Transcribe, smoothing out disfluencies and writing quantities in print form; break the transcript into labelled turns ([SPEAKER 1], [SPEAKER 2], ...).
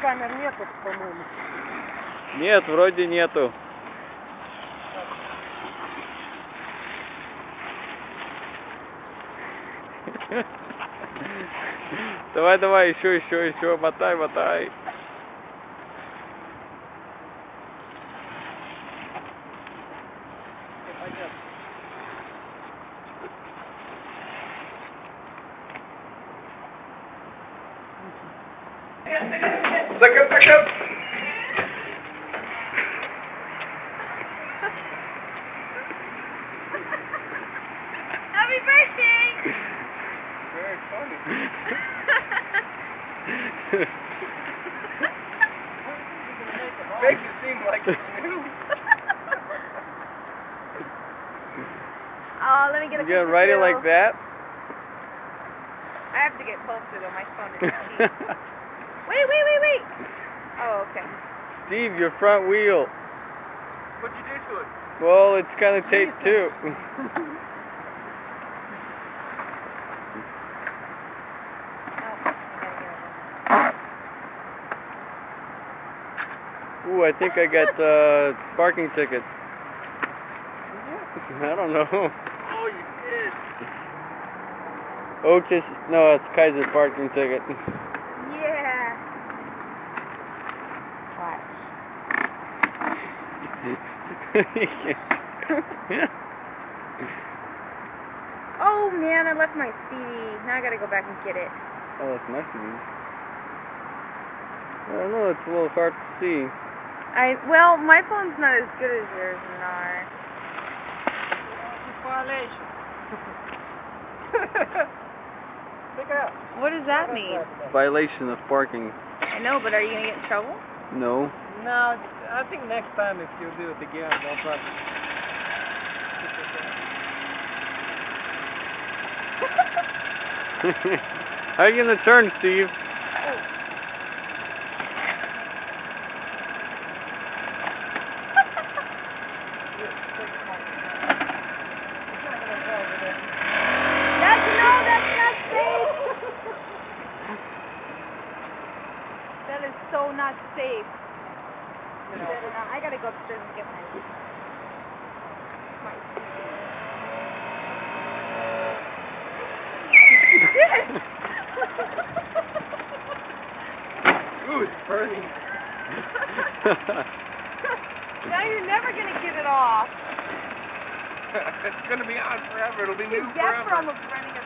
[SPEAKER 1] камер нету, по-моему.
[SPEAKER 2] Нет, вроде нету. Давай, давай, еще, мотай.
[SPEAKER 3] Закат.
[SPEAKER 4] Happy birthday!
[SPEAKER 3] Very funny. Makes it seem like it's new.
[SPEAKER 4] Oh, let me get a
[SPEAKER 2] You
[SPEAKER 4] picture
[SPEAKER 2] gonna write it
[SPEAKER 4] too.
[SPEAKER 2] like that?
[SPEAKER 4] I have to get closer though, my phone is cheap. Wait. Oh, okay.
[SPEAKER 2] Steve, your front wheel.
[SPEAKER 3] What'd you do to it?
[SPEAKER 2] Well, it's kind of taped too. Ooh, I think I got parking ticket. I don't know.
[SPEAKER 3] Oh, you did.
[SPEAKER 2] Otis, no, it's Kaiser parking ticket.
[SPEAKER 4] Yeah. Watch. Oh man, I left my CD. Now I gotta go back and get it.
[SPEAKER 2] Oh, that's nice of you. I don't know, it's a little hard to see.
[SPEAKER 4] Well, my phone's not as good as yours, Nar.
[SPEAKER 1] Violation. Pick it up.
[SPEAKER 4] What does that mean?
[SPEAKER 2] Violation of parking.
[SPEAKER 4] I know, but are you gonna get in trouble?
[SPEAKER 2] No.
[SPEAKER 1] No, I think next time if you do it again, they'll try to...
[SPEAKER 2] How are you gonna turn, Steve?
[SPEAKER 4] That's not safe. That is so not safe. I gotta go upstairs and get my
[SPEAKER 3] Ooh, it's burning.
[SPEAKER 4] Now you're never gonna get it off.
[SPEAKER 3] It's gonna be on forever. It'll be new
[SPEAKER 4] Get from
[SPEAKER 3] forever.
[SPEAKER 4] a